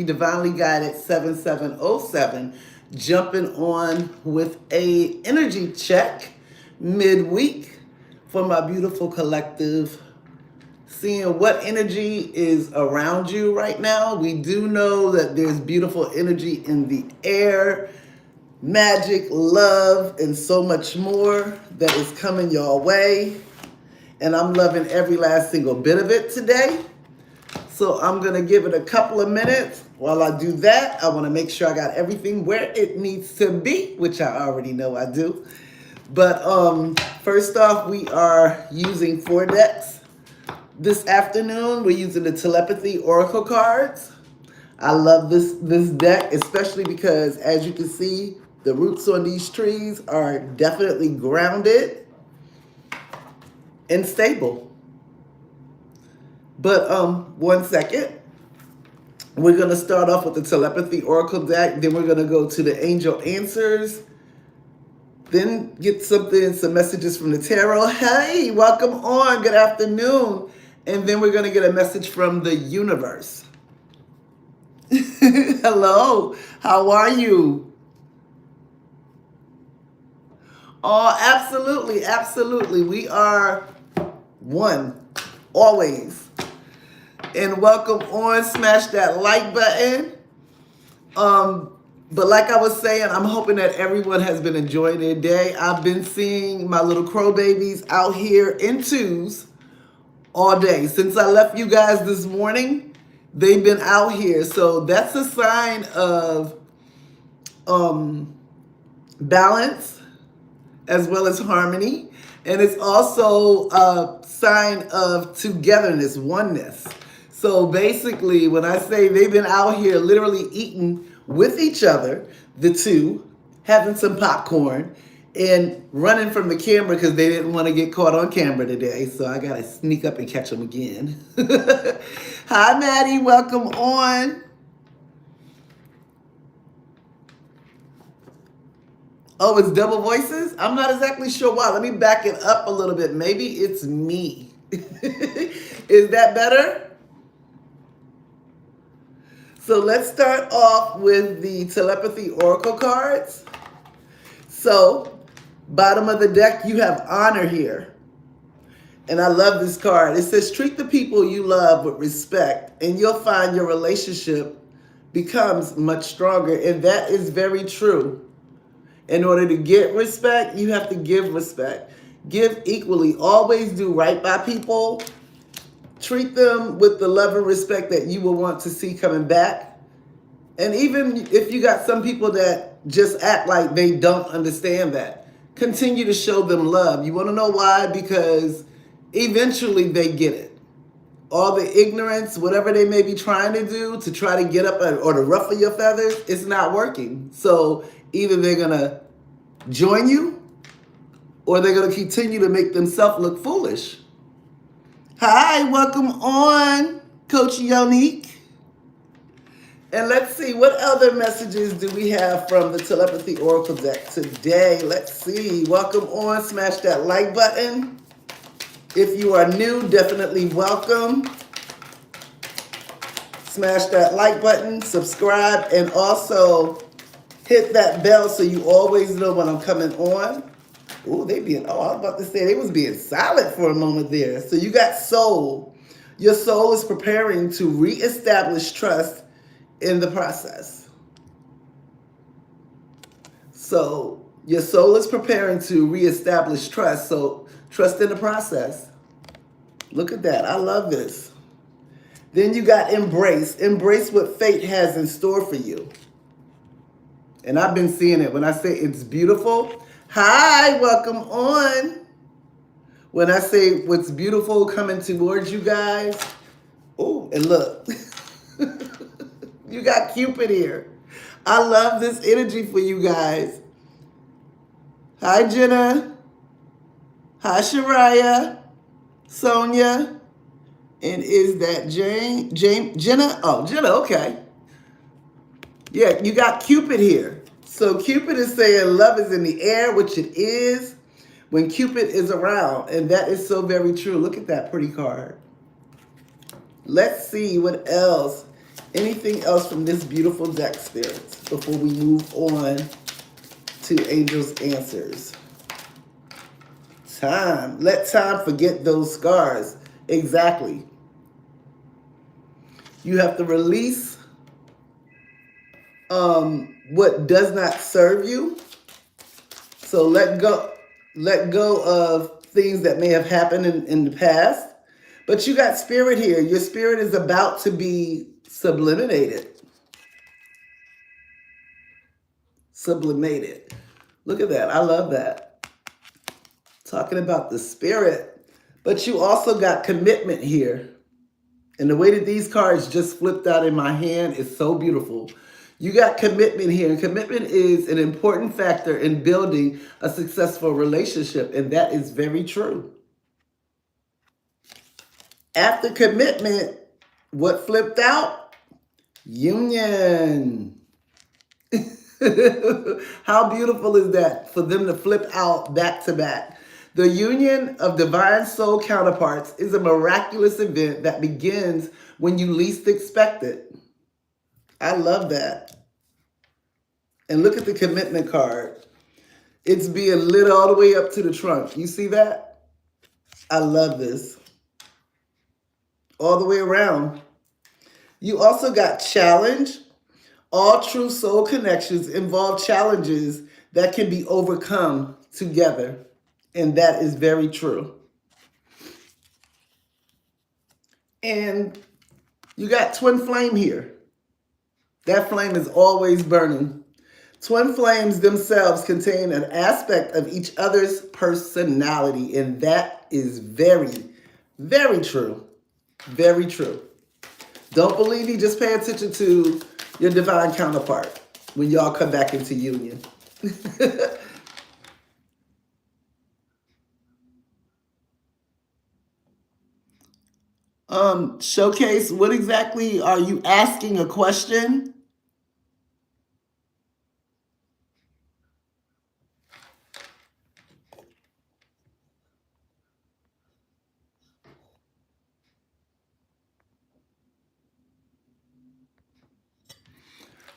Divinely Guided 7707, jumping on with a energy check midweek for my beautiful collective, seeing what energy is around you right now. We do know that there's beautiful energy in the air, magic, love, and so much more that is coming your way. And I'm loving every last single bit of it today. So I'm going to give it a couple of minutes. While I do that, I want to make sure I got everything where it needs to be, which I already know I do. But first off, we are using 4 decks. This afternoon, we're using the Telepathy Oracle cards. I love this deck, especially because, as you can see, the roots on these trees are definitely grounded and stable. But 1 second. We're going to start off with the Telepathy Oracle deck. Then we're going to go to the Angel Answers. Then get some messages from the Tarot. Hey, welcome on. Good afternoon. And then we're going to get a message from the universe. Hello. How are you? Oh, absolutely. Absolutely. We are one. Always. And welcome on. Smash that like button. But like I was saying, I'm hoping that everyone has been enjoying their day. I've been seeing my little crow babies out here in twos all day. Since I left you guys this morning, they've been out here. So that's a sign of balance as well as harmony. And it's also a sign of togetherness, oneness. So basically, when I say they've been out here literally eating with each other, the two, having some popcorn, and running from the camera because they didn't want to get caught on camera today. So I got to sneak up and catch them again. Hi, Maddie. Welcome on. Oh, it's double voices? I'm not exactly sure why. Let me back it up a little bit. Maybe it's me. Is that better? So let's start off with the Telepathy Oracle cards. So, bottom of the deck, you have honor here. And I love this card. It says, treat the people you love with respect, and you'll find your relationship becomes much stronger. And that is very true. In order to get respect, you have to give respect. Give equally. Always do right by people. Treat them with the love and respect that you will want to see coming back. And even if you got some people that just act like they don't understand that, continue to show them love. You want to know why? Because eventually they get it. All the ignorance, whatever they may be trying to do to try to get up or to ruffle your feathers, it's not working. So either they're going to join you or they're going to continue to make themselves look foolish. Hi, welcome on, Coach Yonique. And let's see, what other messages do we have from the Telepathy Oracle deck today? Let's see. Welcome on. Smash that like button. If you are new, definitely welcome. Smash that like button, subscribe, and also hit that bell so you always know when I'm coming on. Oh, I was about to say they was being silent for a moment there. So you got soul. Your soul is preparing to reestablish trust in the process. So your soul is preparing to reestablish trust. So trust in the process. Look at that. I love this. Then you got embrace. Embrace what fate has in store for you. And I've been seeing it. When I say it's beautiful, hi, welcome on. When I say what's beautiful coming towards you guys, oh, and look, you got Cupid here. I love this energy for you guys. Hi, Jenna. Hi, Shariah. Sonia. And is that Jenna? Oh, Jenna, okay. Yeah, you got Cupid here. So Cupid is saying love is in the air, which it is when Cupid is around. And that is so very true. Look at that pretty card. Let's see what else Anything else from this beautiful deck, spirits, before we move on to Angel's Answers? Time. Let time forget those scars. Exactly. You have to release what does not serve you. So let go of things that may have happened in the past. But you got spirit here. Your spirit is about to be sublimated. Sublimated. Look at that. I love that. Talking about the spirit. But you also got commitment here. And the way that these cards just flipped out in my hand is so beautiful. You got commitment here. And commitment is an important factor in building a successful relationship. And that is very true. After commitment, what flipped out? Union. How beautiful is that for them to flip out back to back? The union of divine soul counterparts is a miraculous event that begins when you least expect it. I love that. And look at the commitment card. It's being lit all the way up to the trunk. You see that? I love this. All the way around. You also got challenge. All true soul connections involve challenges that can be overcome together. And that is very true. And you got twin flame here. That flame is always burning. Twin flames themselves contain an aspect of each other's personality. And that is very, very true. Very true. Don't believe me, just pay attention to your divine counterpart when y'all come back into union. Showcase, what exactly are you asking a question?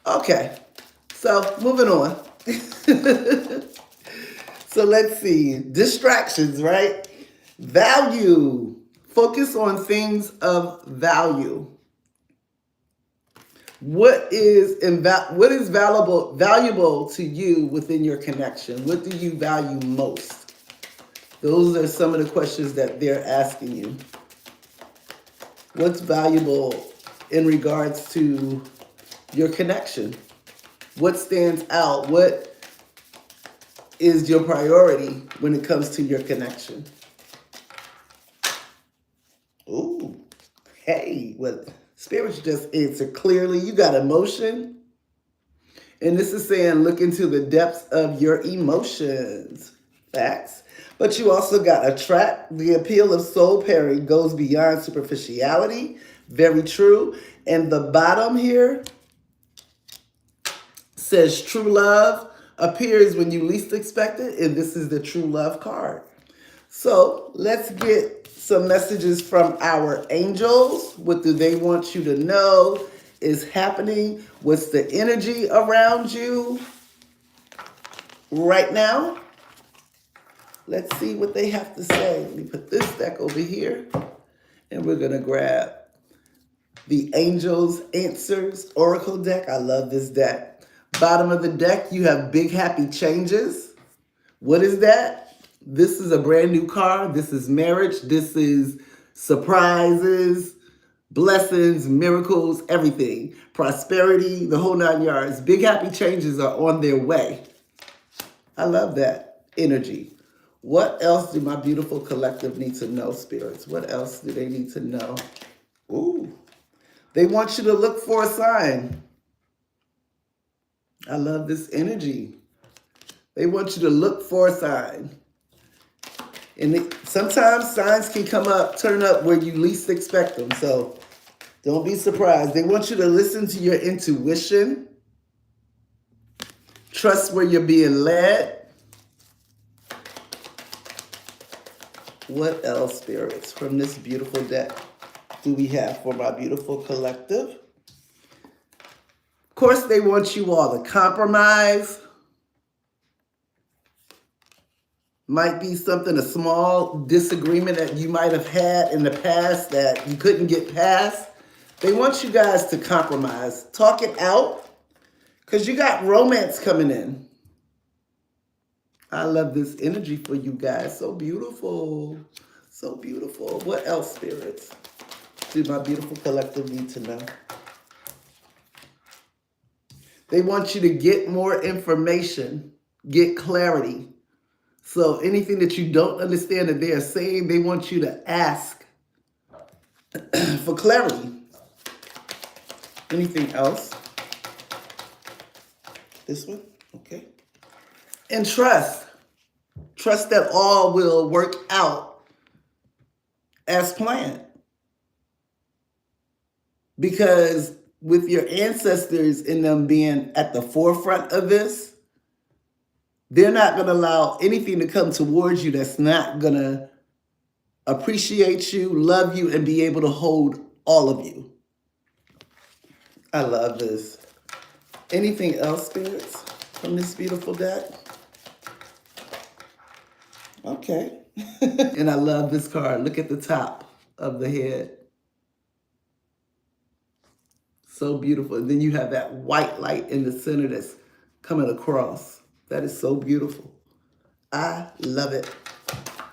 Okay, so moving on. So let's see. Distractions, right? Value. Focus on things of value. What is valuable to you within your connection? What do you value most? Those are some of the questions that they're asking you. What's valuable in regards to your connection? What stands out? What is your priority when it comes to your connection? Ooh, hey, well, spirits just answer clearly. You got emotion. And this is saying look into the depths of your emotions. Facts. But you also got attract. The appeal of soul pairing goes beyond superficiality. Very true. And the bottom here says true love appears when you least expect it. And this is the true love card. So let's get some messages from our angels. What do they want you to know is happening? What's the energy around you right now? Let's see what they have to say. Let me put this deck over here, and we're going to grab the Angels Answers Oracle deck. I love this deck. Bottom of the deck, you have big happy changes. What is that? This is a brand new card. This is marriage. This is surprises, blessings, miracles, everything. Prosperity, the whole 9 yards. Big happy changes are on their way. I love that energy. What else do my beautiful collective need to know, spirits? What else do they need to know? Ooh, they want you to look for a sign. I love this energy. They want you to look for a sign. And sometimes signs can turn up where you least expect them. So don't be surprised. They want you to listen to your intuition. Trust where you're being led. What else, spirits, from this beautiful deck do we have for my beautiful collective? course, they want you all to compromise. Might be something, a small disagreement that you might have had in the past that you couldn't get past. They want you guys to compromise. Talk it out, because you got romance coming in. I love this energy for you guys. So beautiful. So beautiful. What else, spirits, do my beautiful collective need to know? They want you to get more information, get clarity. So anything that you don't understand that they are saying, they want you to ask for clarity. Anything else? This one? Okay. And trust. Trust that all will work out as planned. Because with your ancestors and them being at the forefront of this, they're not going to allow anything to come towards you that's not going to appreciate you, love you, and be able to hold all of you. I love this. Anything else, spirits, from this beautiful deck? Okay. And I love this card. Look at the top of the head. So beautiful. And then you have that white light in the center that's coming across. That is so beautiful. I love it.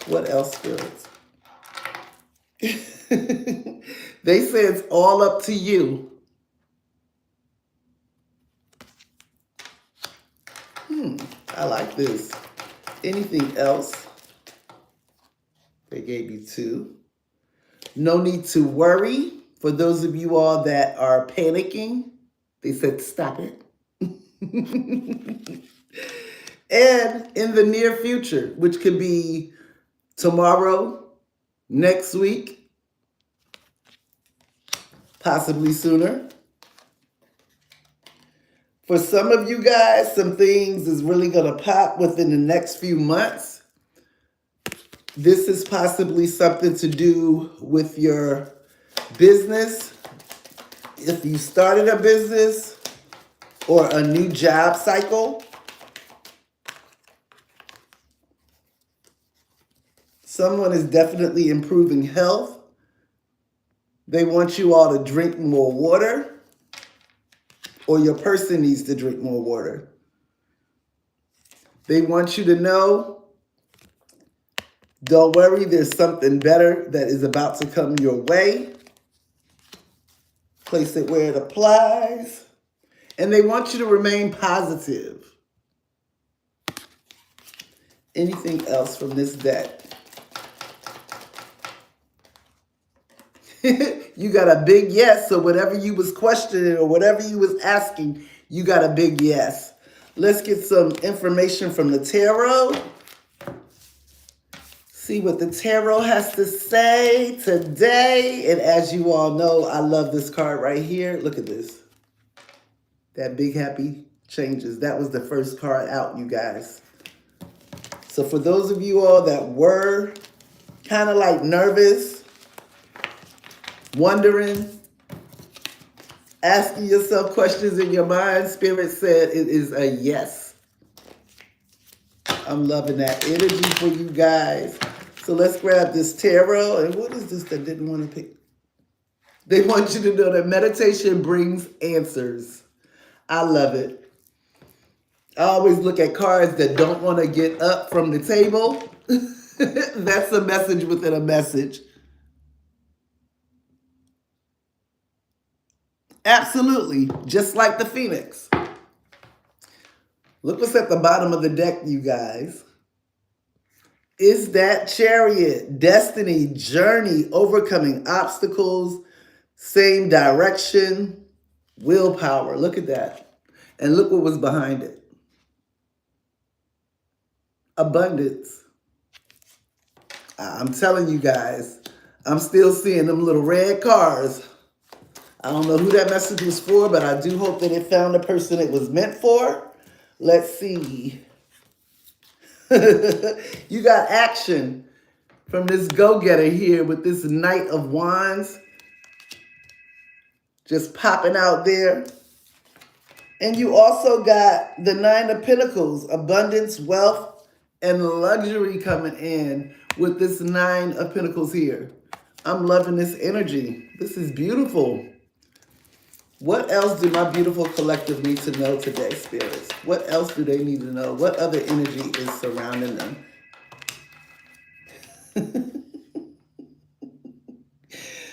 What else, spirits? They say it's all up to you. I like this. Anything else? They gave you 2. No need to worry. For those of you all that are panicking, they said stop it. And in the near future, which could be tomorrow, next week, possibly sooner. For some of you guys, some things is really going to pop within the next few months. This is possibly something to do with your business. If you started a business or a new job cycle. Someone is definitely improving health. They want you all to drink more water. Or your person needs to drink more water. They want you to know, don't worry, there's something better that is about to come your way. Place it where it applies. And they want you to remain positive. Anything else from this deck? You got a big yes, so whatever you was questioning or whatever you was asking, you got a big yes. Let's get some information from the tarot. See what the tarot has to say today. And as you all know, I love this card right here. Look at this. That big happy changes. That was the first card out, you guys. So for those of you all that were kind of like nervous, wondering, asking yourself questions in your mind, Spirit said it is a yes. I'm loving that energy for you guys. So let's grab this tarot. And what is this that didn't want to pick? They want you to know that meditation brings answers. I love it. I always look at cards that don't want to get up from the table. That's a message within a message. Absolutely, just like the Phoenix. Look what's at the bottom of the deck, you guys. Is that Chariot, destiny, journey, overcoming obstacles, same direction, willpower. Look at that. And look what was behind it. Abundance. I'm telling you guys, I'm still seeing them little red cars. I don't know who that message was for, but I do hope that it found the person it was meant for. Let's see. You got action from this go-getter here with this Knight of Wands. Just popping out there. And you also got the Nine of Pentacles, abundance, wealth, and luxury coming in with this Nine of Pentacles here. I'm loving this energy. This is beautiful. What else do my beautiful collective need to know today, spirits? What else do they need to know? What other energy is surrounding them?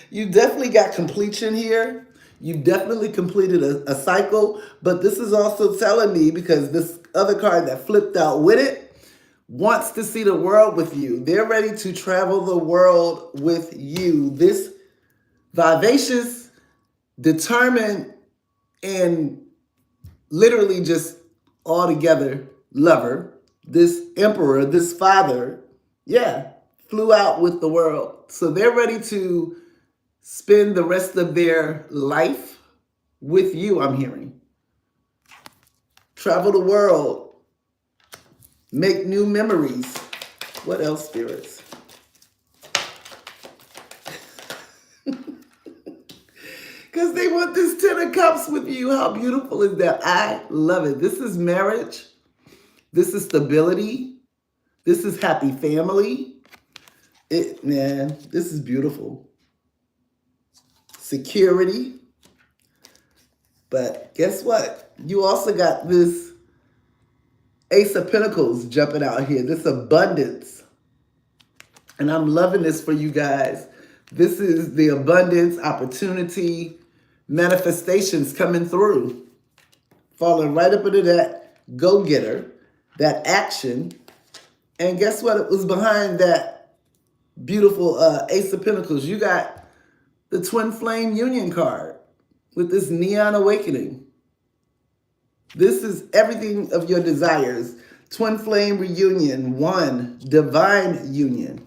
You definitely got completion here. You definitely completed a cycle, but this is also telling me, because this other card that flipped out with it wants to see the world with you. They're ready to travel the world with you. This vivacious, determined, and literally just altogether lover, this emperor, this father, yeah, flew out with the world. So they're ready to spend the rest of their life with you, I'm hearing. Travel the world, make new memories. What else, spirits? Because they want this Ten of Cups with you. How beautiful is that? I love it. This is marriage. This is stability. This is happy family. Man, this is beautiful. Security. But guess what? You also got this Ace of Pentacles jumping out here. This abundance. And I'm loving this for you guys. This is the abundance, opportunity, manifestations coming through. Falling right up into that go-getter, that action. And guess what? It was behind that beautiful Ace of Pentacles. You got the Twin Flame Union card with this Neon Awakening. This is everything of your desires. Twin Flame Reunion, one, Divine Union.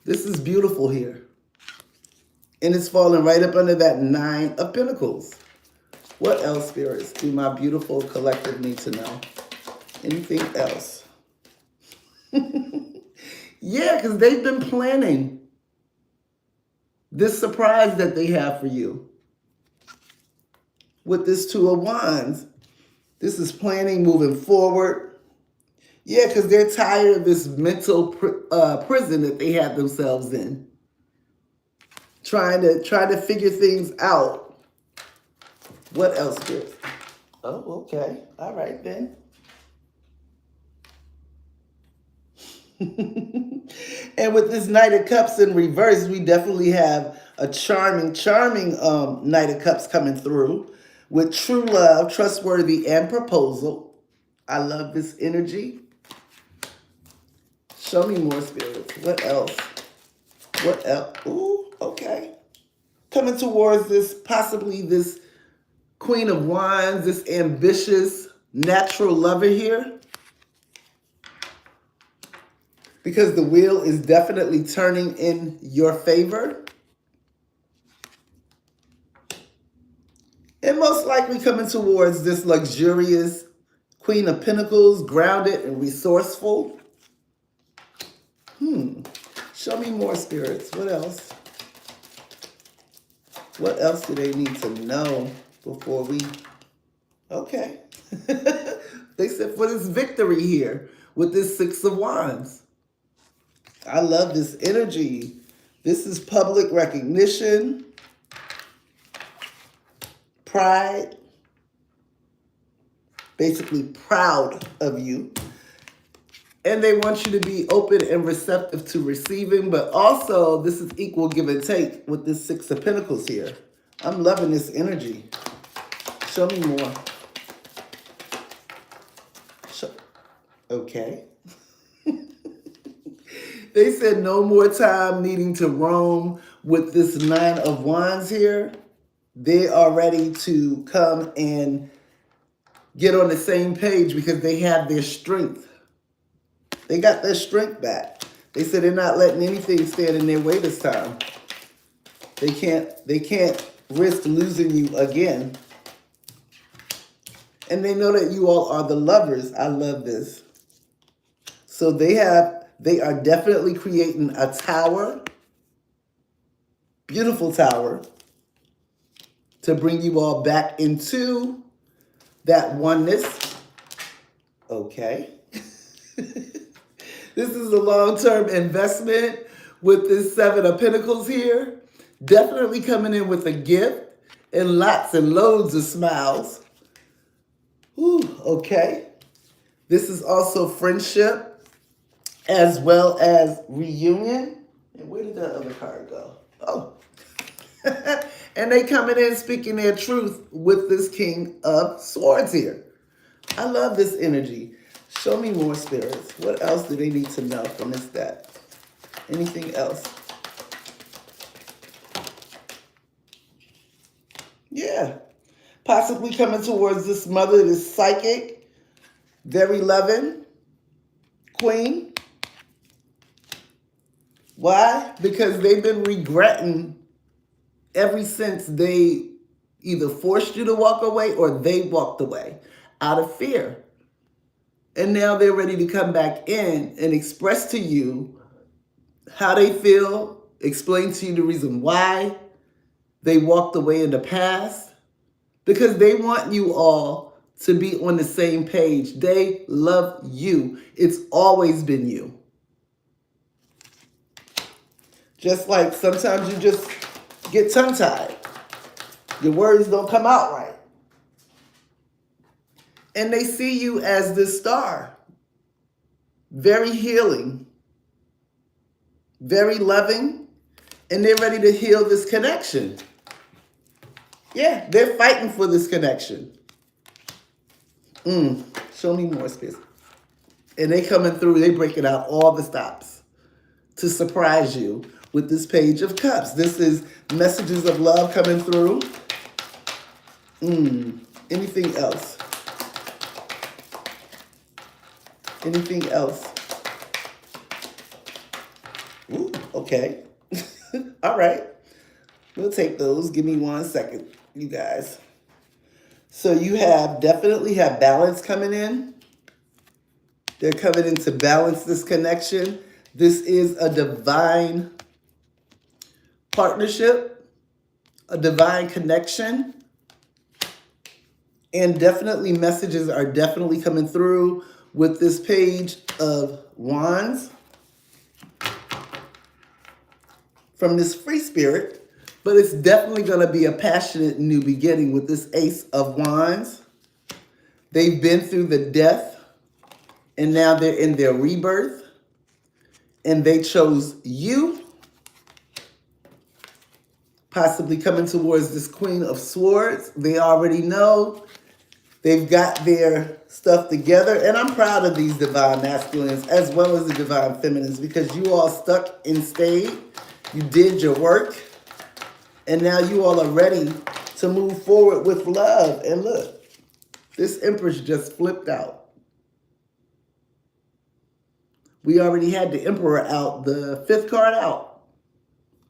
This is beautiful here. And it's falling right up under that Nine of Pentacles. What else, spirits, do my beautiful collective need to know? Anything else? Yeah, because they've been planning this surprise that they have for you. With this Two of Wands, this is planning moving forward. Yeah, because they're tired of this mental prison that they have themselves in. Trying to figure things out. What else, Chris? Oh, okay. All right, then. And with this Knight of Cups in reverse, we definitely have a charming Knight of Cups coming through with true love, trustworthy, and proposal. I love this energy. Show me more, spirits. What else? What else? Ooh, okay. Coming towards this, possibly this Queen of Wands, this ambitious, natural lover here. Because the wheel is definitely turning in your favor. And most likely coming towards this luxurious Queen of Pentacles, grounded and resourceful. Show me more, spirits. What else? What else do they need to know before we... Okay. They said for this victory here with this Six of Wands. I love this energy. This is public recognition, pride, basically proud of you. And they want you to be open and receptive to receiving, but also this is equal give and take with this Six of Pentacles here. I'm loving this energy. Show me more. Okay. They said no more time needing to roam with this Nine of Wands here. They are ready to come and get on the same page because they have their strength. They got their strength back. They said they're not letting anything stand in their way this time. They can't risk losing you again. And they know that you all are the lovers. I love this. So they are definitely creating a tower, beautiful tower, to bring you all back into that oneness. Okay. This is a long-term investment with this Seven of Pentacles here. Definitely coming in with a gift and lots and loads of smiles. Ooh, okay. This is also friendship as well as reunion. And where did that other card go? Oh. And they coming in speaking their truth with this King of Swords here. I love this energy. Show me more, spirits. What else do they need to know from this deck? Anything else? Yeah. Possibly coming towards this mother, this psychic, very loving queen. Why? Because they've been regretting ever since they either forced you to walk away or they walked away out of fear. And now they're ready to come back in and express to you how they feel, explain to you the reason why they walked away in the past, because they want you all to be on the same page. They love you. It's always been you. Just like sometimes you just get tongue-tied. Your words don't come out right. And they see you as this star. Very healing. Very loving. And they're ready to heal this connection. Yeah, they're fighting for this connection. Show me more space. And they coming through, they breaking out all the stops to surprise you with this Page of Cups. This is messages of love coming through. Anything else? Anything else? Ooh, okay. All right. We'll take those. Give me 1 second, you guys. So you definitely have balance coming in. They're coming in to balance this connection. This is a divine partnership, a divine connection. And definitely messages are definitely coming through with this Page of Wands from this free spirit. But it's definitely going to be a passionate new beginning with this Ace of Wands. They've been through the death, and now they're in their rebirth. And they chose you. Possibly coming towards this Queen of Swords. They already know. They've got their stuff together. And I'm proud of these divine masculines as well as the divine feminines, because you all stuck and stayed. You did your work. And now you all are ready to move forward with love. And look, this Empress just flipped out. We already had the Emperor out, the 5th card out.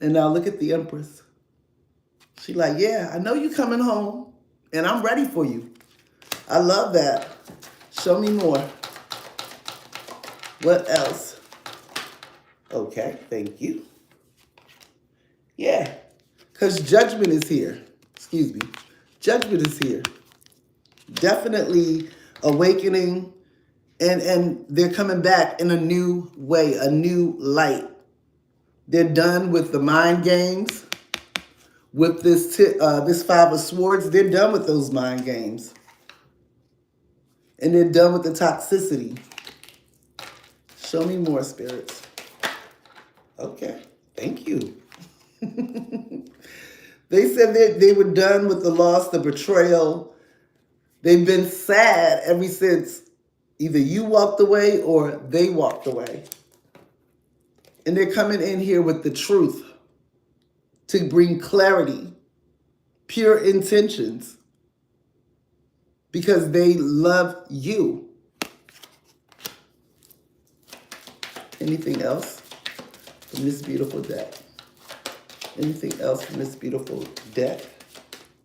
And now look at the Empress. She like, yeah, I know you coming home and I'm ready for you. I love that. Show me more. What else? Okay, thank you. Yeah. Because judgment is here. Excuse me. Judgment is here. Definitely awakening. And they're coming back in a new way, a new light. They're done with the mind games. With this 5 of Swords, they're done with those mind games. And they're done with the toxicity. Show me more, spirits. Okay. Thank you. They said that they were done with the loss, the betrayal. They've been sad ever since either you walked away or they walked away. And they're coming in here with the truth to bring clarity, pure intentions, because they love you. Anything else from this beautiful deck? Anything else from this beautiful deck?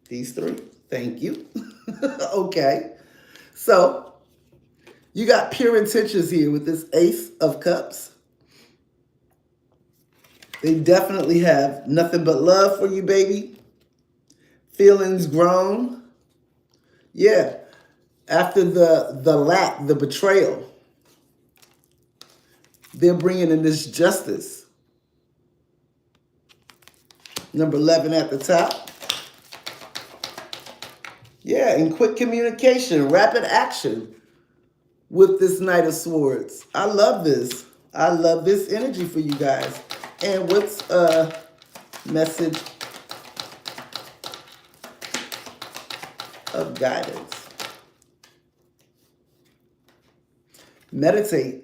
These 3. Thank you. Okay. So, you got pure intentions here with this Ace of Cups. They definitely have nothing but love for you, baby. Feelings grown. Yeah. After the lack, the betrayal, they're bringing in this justice. Number 11 at the top. Yeah, and quick communication, rapid action with this Knight of Swords. I love this. I love this energy for you guys. And what's a message of guidance? Meditate,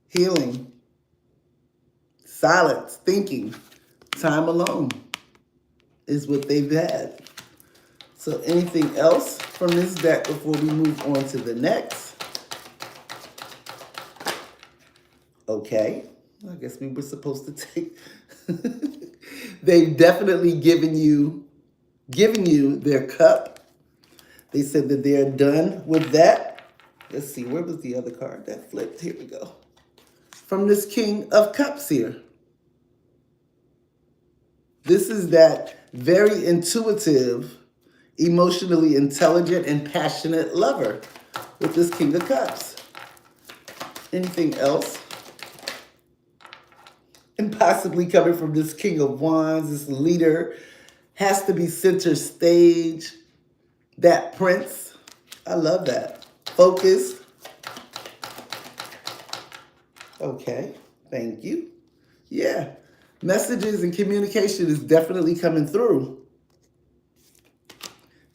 healing, silence, thinking, time alone is what they've had. So anything else from this deck before we move on to the next? Okay, I guess we were supposed to take. They've definitely given you their cup. They said that they're done with that. Let's see, where was the other card that flipped? Here we go. From this King of Cups here. This is that very intuitive, emotionally intelligent, and passionate lover with this King of Cups. Anything else? And possibly coming from this King of Wands, this leader, has to be center stage. That prince, I love that. Focus. Okay, thank you. Yeah, messages and communication is definitely coming through.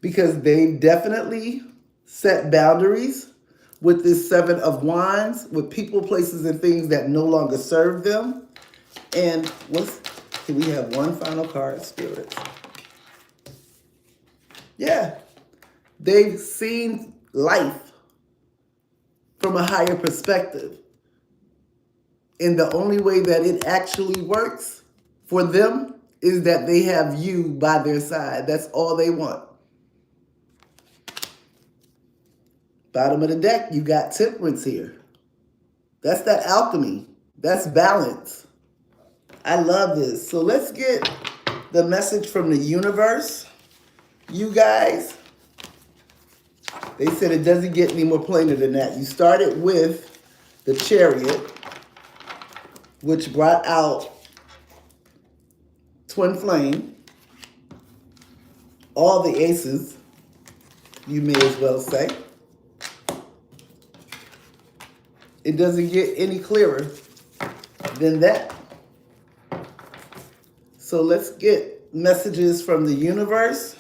Because they definitely set boundaries with this Seven of Wands, with people, places, and things that no longer serve them. And can we have one final card, Spirits? Yeah, they've seen life from a higher perspective. And the only way that it actually works for them is that they have you by their side. That's all they want. Bottom of the deck, you got Temperance here. That's that alchemy. That's balance. I love this. So let's get the message from the universe. You guys, they said it doesn't get any more plainer than that. You started with the Chariot, which brought out Twin Flame, all the aces, you may as well say. It doesn't get any clearer than that. So let's get messages from the universe.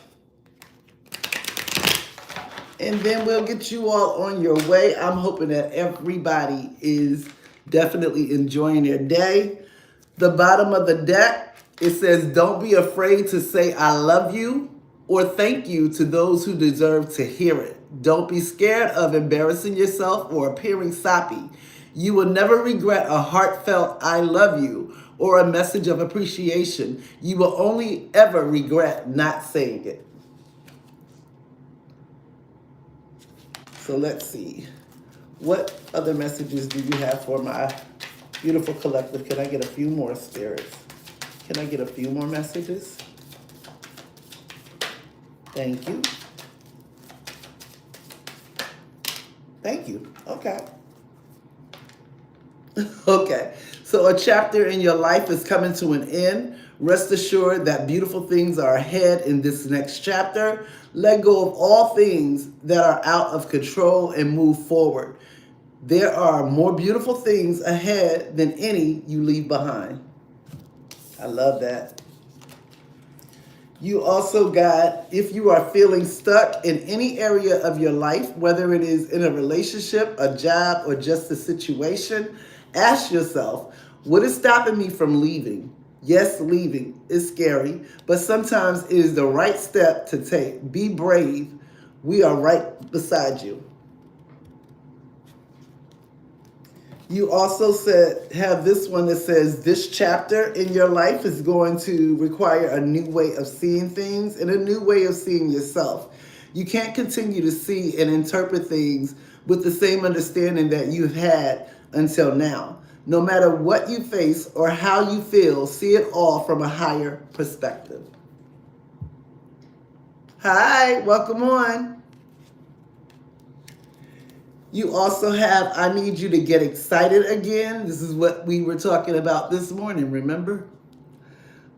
And then we'll get you all on your way. I'm hoping that everybody is definitely enjoying their day. The bottom of the deck, it says, don't be afraid to say I love you or thank you to those who deserve to hear it. Don't be scared of embarrassing yourself or appearing soppy. You will never regret a heartfelt I love you or a message of appreciation. You will only ever regret not saying it. So let's see. What other messages do you have for my beautiful collective? Can I get a few more, Spirits? Can I get a few more messages? Thank you. Thank you. Okay. Okay. So a chapter in your life is coming to an end. Rest assured that beautiful things are ahead in this next chapter. Let go of all things that are out of control and move forward. There are more beautiful things ahead than any you leave behind. I love that. You also got, if you are feeling stuck in any area of your life, whether it is in a relationship, a job, or just a situation, ask yourself, what is stopping me from leaving? Yes, leaving is scary, but sometimes it is the right step to take. Be brave. We are right beside you. You also have this one that says this chapter in your life is going to require a new way of seeing things and a new way of seeing yourself. You can't continue to see and interpret things with the same understanding that you've had until now. No matter what you face or how you feel, see it all from a higher perspective. Hi, welcome on. You also have I need you to get excited again. This is what we were talking about this morning, remember?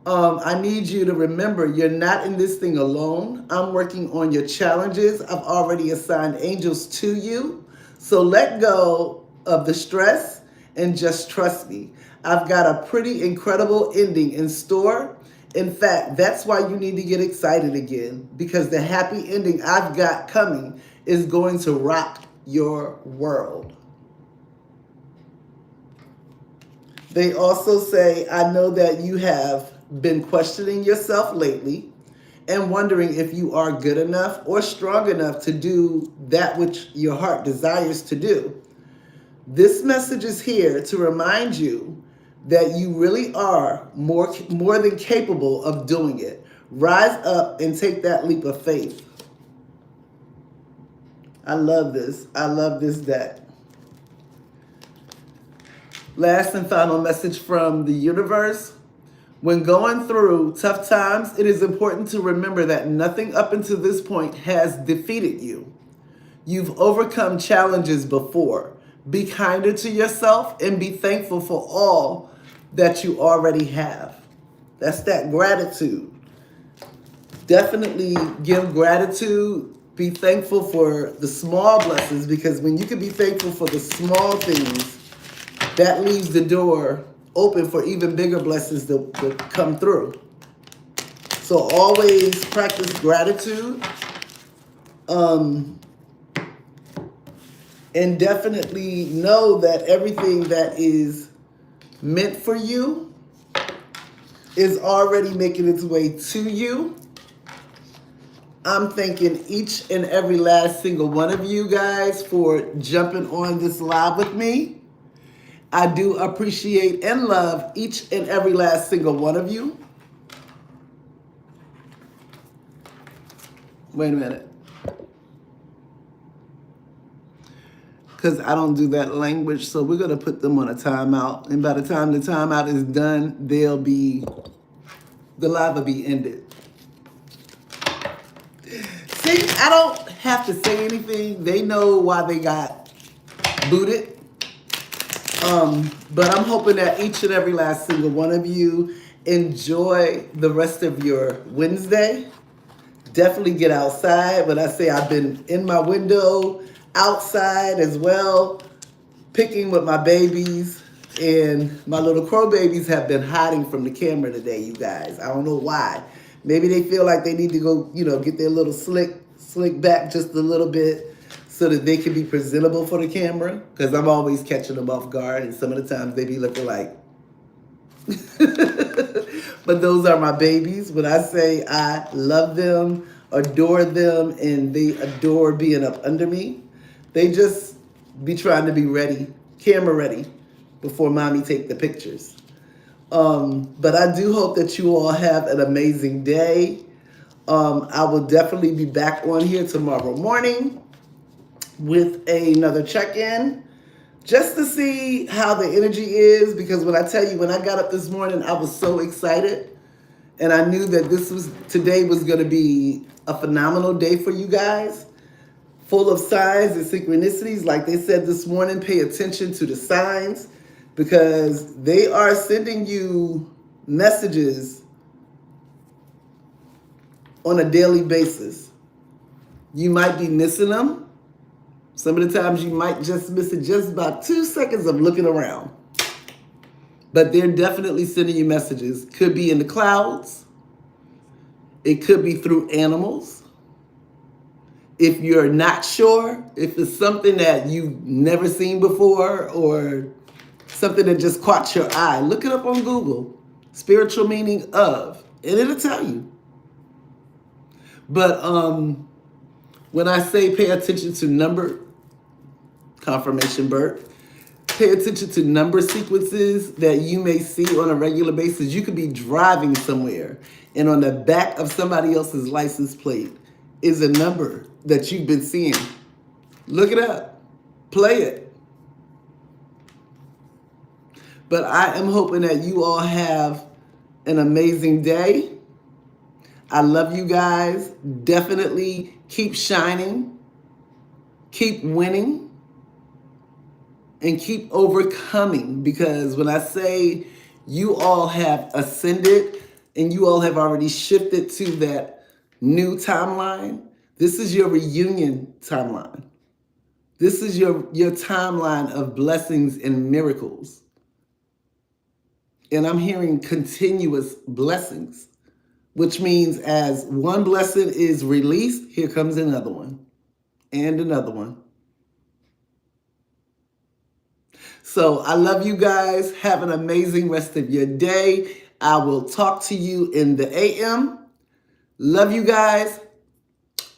I need you to remember you're not in this thing alone. I'm working on your challenges. I've already assigned angels to you. So let go of the stress and just trust me. I've got a pretty incredible ending in store. In fact, that's why you need to get excited again, because the happy ending I've got coming is going to rock your world. They also say, I know that you have been questioning yourself lately and wondering if you are good enough or strong enough to do that which your heart desires to do. This message is here to remind you that you really are more than capable of doing it. Rise up and take that leap of faith. I love this. I love this deck. Last and final message from the universe. When going through tough times, it is important to remember that nothing up until this point has defeated you. You've overcome challenges before. Be kinder to yourself and be thankful for all that you already have. That's that gratitude. Definitely give gratitude. Be thankful for the small blessings, because when you can be thankful for the small things, that leaves the door open for even bigger blessings to come through. So always practice gratitude. And definitely know that everything that is meant for you is already making its way to you. I'm thanking each and every last single one of you guys for jumping on this live with me. I do appreciate and love each and every last single one of you. Wait a minute. Because I don't do that language, so we're going to put them on a timeout. And by the time the timeout is done, the live will be ended. See, I don't have to say anything. They know why they got booted. But I'm hoping that each and every last single one of you enjoy the rest of your Wednesday. Definitely get outside. When I say I've been in my window, outside as well, picking with my babies. And my little crow babies have been hiding from the camera today, you guys. I don't know why. Maybe they feel like they need to go, get their little slick back just a little bit so that they can be presentable for the camera. Because I'm always catching them off guard, and some of the times they be looking like. But those are my babies. When I say I love them, adore them, and they adore being up under me, they just be trying to be ready, camera ready, before mommy take the pictures. But I do hope that you all have an amazing day. I will definitely be back on here tomorrow morning with another check-in, just to see how the energy is, because when I tell you, when I got up this morning, I was so excited, and I knew that today was going to be a phenomenal day for you guys, full of signs and synchronicities. Like they said this morning, pay attention to the signs, because they are sending you messages on a daily basis. You might be missing them. Some of the times you might just miss it just about 2 seconds of looking around. But they're definitely sending you messages. Could be in the clouds. It could be through animals. If you're not sure, if it's something that you've never seen before or something that just caught your eye, look it up on Google. Spiritual meaning of, and it'll tell you. But when I say pay attention to number, confirmation, Bert, pay attention to number sequences that you may see on a regular basis. You could be driving somewhere, and on the back of somebody else's license plate is a number that you've been seeing. Look it up. Play it. But I am hoping that you all have an amazing day. I love you guys. Definitely keep shining, keep winning, and keep overcoming, because when I say you all have ascended and you all have already shifted to that new timeline, this is your reunion timeline. This is your timeline of blessings and miracles. And I'm hearing continuous blessings, which means as one blessing is released, here comes another one and another one. So I love you guys. Have an amazing rest of your day. I will talk to you in the AM. Love you guys.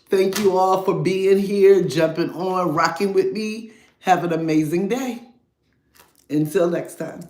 Thank you all for being here, jumping on, rocking with me. Have an amazing day. Until next time.